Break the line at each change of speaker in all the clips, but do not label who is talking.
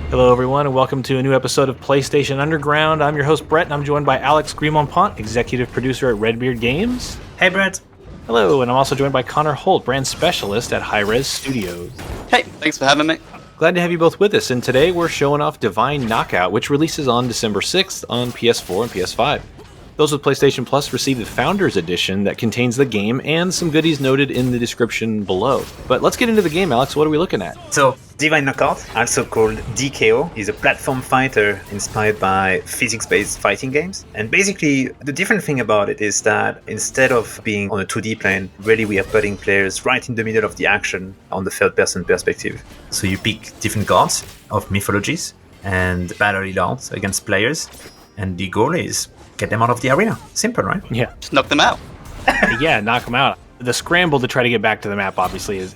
Hello, everyone, and welcome to a new episode of PlayStation Underground. I'm your host, Brett, and I'm joined by Alex Grimonpont, executive producer at Redbeard Games.
Hey, Brett.
Hello, and I'm also joined by Connor Holt, brand specialist at Hi-Rez Studios.
Hey, thanks for having me.
Glad to have you both with us, and today we're showing off Divine Knockout, which releases on December 6th on PS4 and PS5. Those with PlayStation Plus receive the Founders Edition that contains the game and some goodies noted in the description below. But let's get into the game, Alex. What are we looking at?
So, Divine Knockout, also called Decal, is a platform fighter inspired by physics-based fighting games. And basically, the different thing about it is that instead of being on a 2D plane, really we are putting players right in the middle of the action on the third-person perspective. So you pick different gods of mythologies and battle it out against players. And the goal is get them out of the arena. Simple, right?
Yeah.
Just knock them out.
Yeah, knock them out. The scramble to try to get back to the map, obviously, is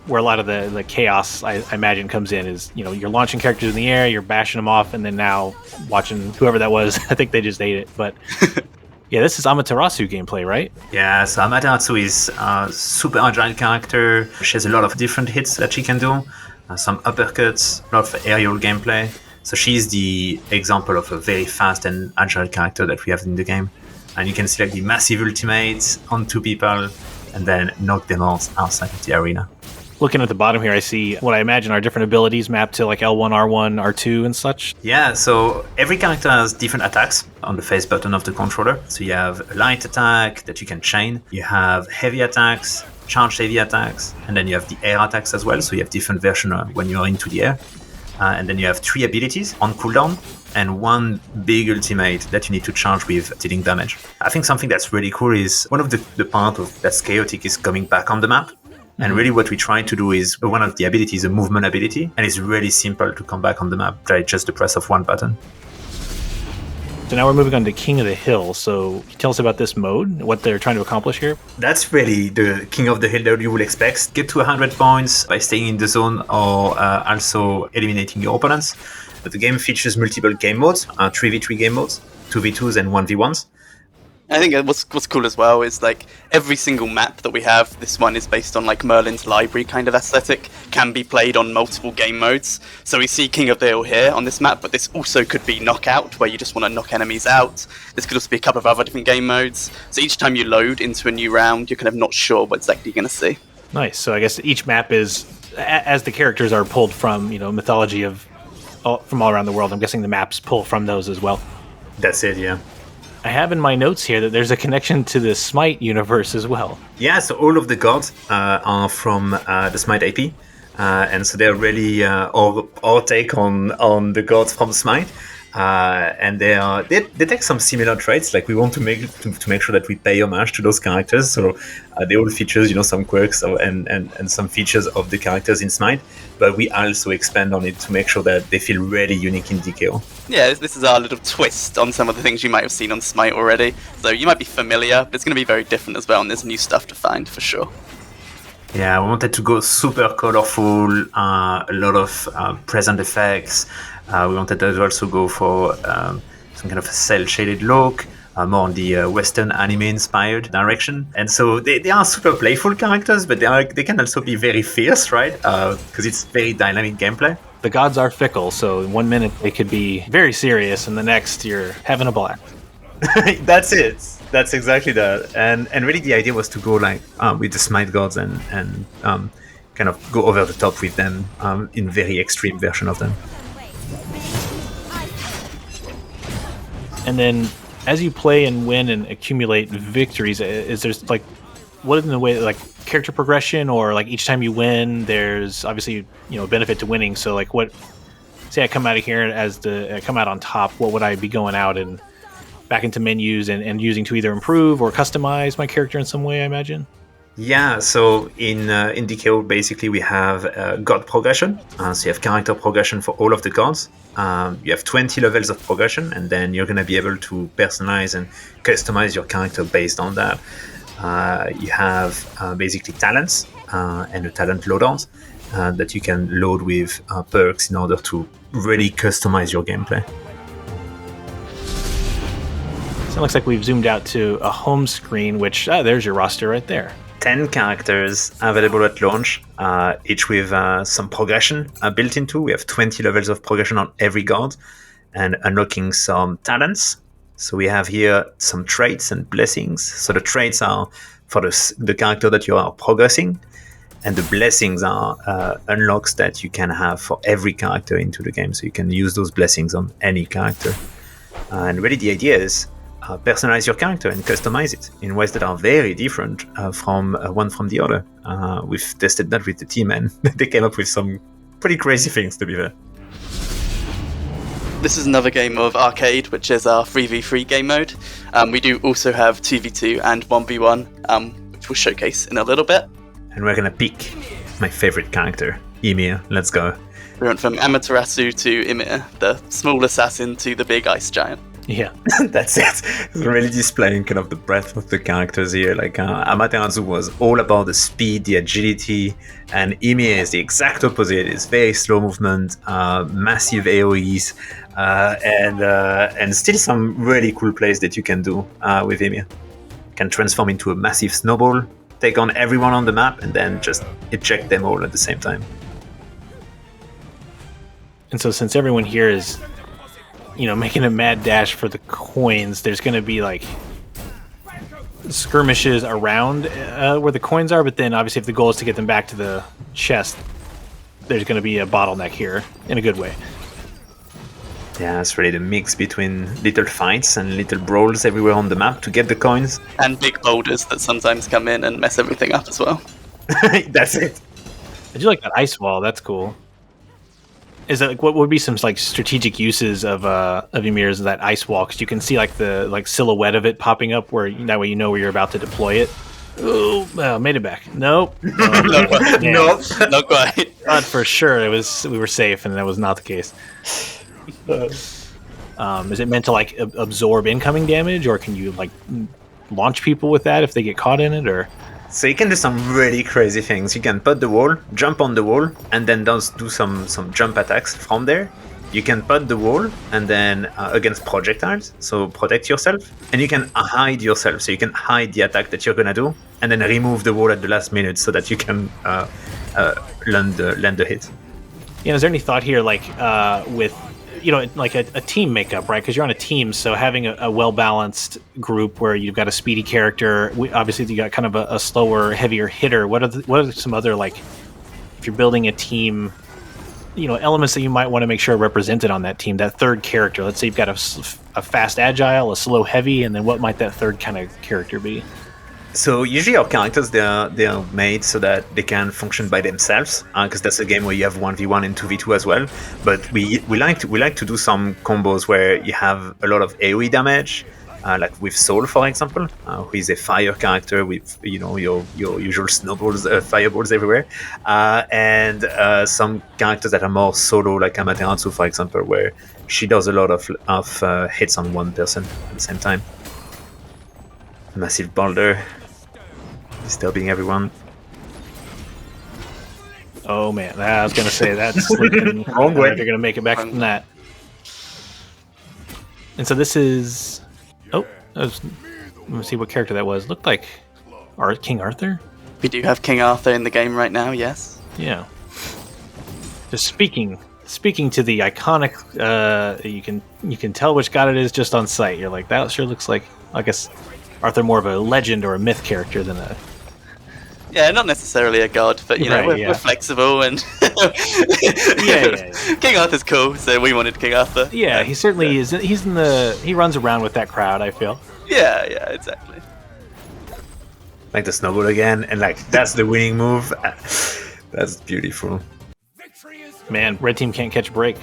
where a lot of the chaos, I imagine, comes in. Is, you know, you're launching characters in the air, you're bashing them off, and then now watching whoever that was, I think they just ate it. But yeah, this is Amaterasu gameplay, right?
Yeah, so Amaterasu is a super agile character. She has a lot of different hits that she can do. Some uppercuts, a lot of aerial gameplay. So she's the example of a very fast and agile character that we have in the game. And you can select the massive ultimates on two people and then knock them out outside of the arena.
Looking at the bottom here, I see what I imagine are different abilities mapped to like L1, R1, R2 and such.
Yeah, so every character has different attacks on the face button of the controller. So you have a light attack that you can chain. You have heavy attacks, charged heavy attacks, and then you have the air attacks as well. So you have different versions when you're into the air. And then you have 3 abilities on cooldown and 1 big ultimate that you need to charge with dealing damage. I think something that's really cool is one of the part of that's chaotic is coming back on the map. And really what we try to do is one of the abilities, a movement ability, and it's really simple to come back on the map by just the press of one button.
So now we're moving on to King of the Hill. So can you tell us about this mode, what they're trying to accomplish here?
That's really the King of the Hill that you would expect. Get to 100 points by staying in the zone or also eliminating your opponents. But the game features multiple game modes, 3v3 game modes, 2v2s and 1v1s.
I think what's cool as well is like every single map that we have, this one is based on like Merlin's library kind of aesthetic, can be played on multiple game modes. So we see King of the Hill here on this map, but this also could be Knockout, where you just want to knock enemies out. This could also be a couple of other different game modes. So each time you load into a new round, you're kind of not sure what exactly you're going to see.
Nice. So I guess each map is, as the characters are pulled from, you know, mythology from all around the world, I'm guessing the maps pull from those as well.
That's it, yeah.
I have in my notes here that there's a connection to the Smite universe as well.
Yeah, so all of the gods are from the Smite IP. And so they're really our take on the gods from Smite. And they take some similar traits. Like we want to make sure that we pay homage to those characters. So they all features, you know, some quirks and some features of the characters in Smite. But we also expand on it to make sure that they feel really unique in DKO.
Yeah, this is our little twist on some of the things you might have seen on Smite already. So you might be familiar, but it's going to be very different as well, and there's new stuff to find for sure.
Yeah, I wanted to go super colorful, a lot of present effects. We wanted to also go for some kind of a cel-shaded look, more on the Western anime-inspired direction. And so they are super playful characters, but they can also be very fierce, right? Because it's very dynamic gameplay.
The gods are fickle, so in 1 minute they could be very serious, and the next you're having a blast.
That's it. That's exactly that. And really the idea was to go like with the Smite gods and kind of go over the top with them in very extreme version of them.
And then as you play and win and accumulate victories, is there like, what in the way, like character progression, or like each time you win, there's obviously, you know, benefit to winning. So like what, say I come out of here I come out on top, what would I be going out and back into menus and using to either improve or customize my character in some way, I imagine?
Yeah, so in DKO, basically we have god progression. So you have character progression for all of the gods. You have 20 levels of progression, and then you're going to be able to personalize and customize your character based on that. You have basically talents and a talent loadouts that you can load with perks in order to really customize your gameplay.
It looks like we've zoomed out to a home screen, which, there's your roster right there.
10 characters available at launch, each with some progression built into. We have 20 levels of progression on every god and unlocking some talents. So we have here some traits and blessings. So the traits are for the character that you are progressing, and the blessings are unlocks that you can have for every character into the game. So you can use those blessings on any character. And really the idea is personalize your character and customize it in ways that are very different from one from the other. We've tested that with the team, and they came up with some pretty crazy things, to be fair.
This is another game of Arcade, which is our 3v3 game mode. We do also have 2v2 and 1v1, which we'll showcase in a little bit.
And we're gonna pick my favorite character, Ymir. Let's go.
We went from Amaterasu to Ymir, the small assassin to the big ice giant.
Yeah.
That's it. It's really displaying kind of the breadth of the characters here. Like Amaterasu was all about the speed, the agility, and Ymir is the exact opposite. It's very slow movement, massive AoEs, and still some really cool plays that you can do with Ymir. You can transform into a massive snowball, take on everyone on the map, and then just eject them all at the same time.
And so since everyone here is, making a mad dash for the coins, there's going to be like skirmishes around where the coins are, but then obviously if the goal is to get them back to the chest, there's going to be a bottleneck here in a good way.
Yeah, it's really the mix between little fights and little brawls everywhere on the map to get the coins.
And big boulders that sometimes come in and mess everything up as well.
That's it.
I do like that ice wall. That's cool. Is that like what would be some like strategic uses of Ymir's that ice wall? Because you can see like the silhouette of it popping up, where that way you know where you're about to deploy it. Oh, made it back. Nope.
Nope, not quite.
Thought for sure we were safe, and that was not the case. Is it meant to like absorb incoming damage, or can you like launch people with that if they get caught in it, or?
So you can do some really crazy things. You can put the wall, jump on the wall, and then do some jump attacks from there. You can put the wall and then against projectiles, so protect yourself. And you can hide yourself, so you can hide the attack that you're gonna do, and then remove the wall at the last minute so that you can land the hit.
Yeah, is there any thought here, like with like a team makeup, right? Because you're on a team, so having a well-balanced group where you've got a speedy character, obviously you got kind of a slower, heavier hitter. What are some other, like, if you're building a team, elements that you might want to make sure are represented on that team? That third character, let's say you've got a fast agile, a slow heavy, and then what might that third kind of character be?
So usually our characters they are made so that they can function by themselves, because that's a game where you have 1v1 and 2v2 as well. But we like to do some combos where you have a lot of AoE damage, like with Soul, for example, who is a fire character with your usual snowballs, fireballs everywhere, and some characters that are more solo, like Amaterasu, for example, where she does a lot of hits on one person at the same time. Massive boulder, disturbing everyone.
Oh man, I was gonna say that's sleeping.
Wrong way.
They're gonna make it back from that. And so this is. Let me see what character that was. Looked like King Arthur.
We do have King Arthur in the game right now. Yes.
Yeah. Just speaking to the iconic. You can tell which god it is just on sight. You're like, that sure looks like. I guess Arthur more of a legend or a myth character than a.
Yeah, not necessarily a god, but we're flexible and
yeah.
King Arthur's cool, so we wanted King Arthur.
Yeah, he certainly is. He runs around with that crowd, I feel.
Yeah, exactly.
Like the snowball again, and like that's the winning move. That's beautiful.
Man, red team can't catch a break.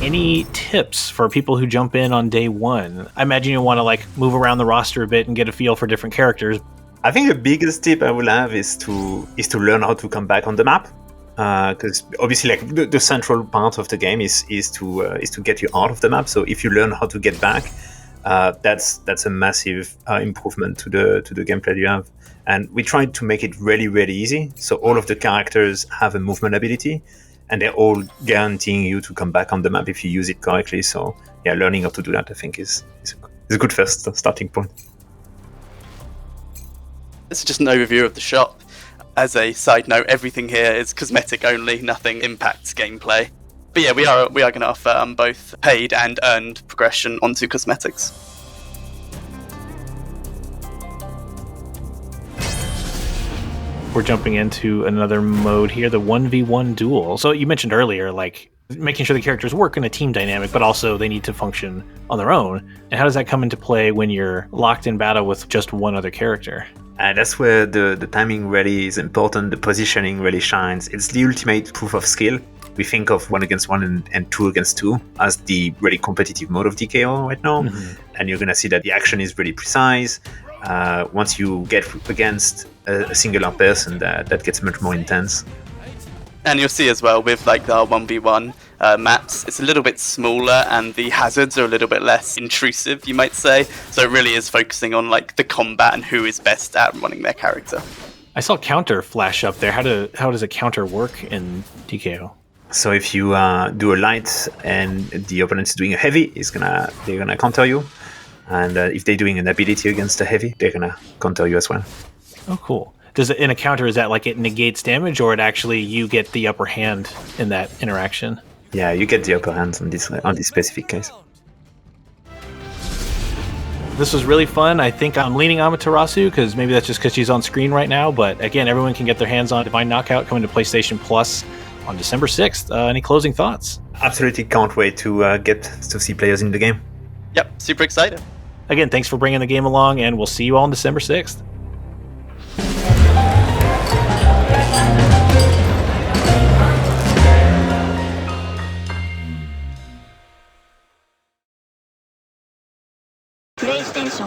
Any tips for people who jump in on day one? I imagine you want to like move around the roster a bit and get a feel for different characters.
I think the biggest tip I will have is to learn how to come back on the map, because obviously like the central part of the game is to get you out of the map. So if you learn how to get back, that's a massive improvement to the gameplay you have. And we tried to make it really, really easy. So all of the characters have a movement ability, and they're all guaranteeing you to come back on the map if you use it correctly. So yeah, learning how to do that, I think, is a good first starting point.
This is just an overview of the shop. As a side note, everything here is cosmetic only, nothing impacts gameplay. But yeah, we are going to offer both paid and earned progression onto cosmetics.
We're jumping into another mode here, the 1v1 duel. So you mentioned earlier, like, making sure the characters work in a team dynamic, but also they need to function on their own. And how does that come into play when you're locked in battle with just one other character?
That's where the timing really is important, the positioning really shines. It's the ultimate proof of skill. We think of 1 against 1 and 2 against 2 as the really competitive mode of DKO right now. And you're going to see that the action is really precise. Once you get against a singular person, that gets much more intense.
And you'll see as well with like our 1v1 maps, it's a little bit smaller and the hazards are a little bit less intrusive, you might say. So it really is focusing on like the combat and who is best at running their character.
I saw counter flash up there. How does a counter work in DKO?
So if you do a light and the opponent is doing a heavy, they're gonna counter you. And if they're doing an ability against a heavy, they're gonna counter you as well.
Oh, cool. Does it in a counter, is that like it negates damage, or it actually you get the upper hand in that interaction?
Yeah, you get the upper hand on this specific case.
This was really fun. I think I'm leaning Amaterasu, because maybe that's just because she's on screen right now. But again, everyone can get their hands on Divine Knockout coming to PlayStation Plus on December 6th. Any closing thoughts? Absolutely
can't wait to get to see players in the game.
Yep, super excited.
Again, thanks for bringing the game along, and we'll see you all on December 6th.
PlayStation